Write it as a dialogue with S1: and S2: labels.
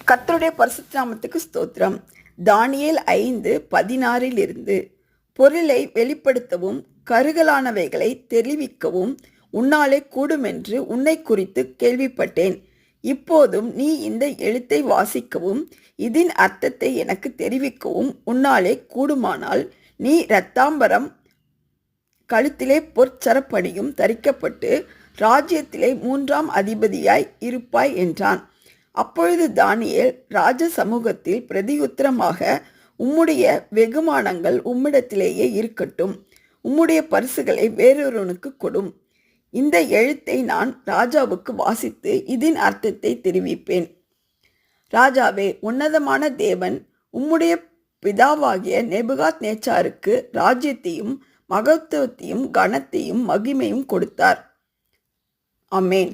S1: கர்த்தருடைய பரிசுத்த நாமத்துக்கு ஸ்தோத்திரம். தானியேல் 5:16 பொருளை வெளிப்படுத்தவும் கருகலானவைகளை தெரிவிக்கவும் உன்னாலே கூடுமென்று உன்னை குறித்து கேள்விப்பட்டேன். இப்போதும் நீ இந்த எழுத்தை வாசிக்கவும் இதன் அர்த்தத்தை எனக்கு தெரிவிக்கவும் உன்னாலே கூடுமானால் நீ இரத்தாம்பரம் கழுத்திலே பொற்சரப்பணியும் தரிக்கப்பட்டு ராஜ்யத்திலே 3ஆம் அதிபதியாய் இருப்பாய் என்றான். அப்பொழுது தானியேல் ராஜ சமூகத்தில் பிரதியுத்தரமாக, உம்முடைய வெகுமானங்கள் உம்மிடத்திலேயே இருக்கட்டும், உம்முடைய பரிசுகளை வேறொருவனுக்கு கொடும். இந்த எழுத்தை நான் ராஜாவுக்கு வாசித்து இதன் அர்த்தத்தை தெரிவிப்பேன். ராஜாவே, உன்னதமான தேவன் உம்முடைய பிதாவாகிய நேபுகாத்நேச்சாருக்கு ராஜ்யத்தையும் மகத்துவத்தையும் கனத்தையும் மகிமையும் கொடுத்தார். ஆமென்.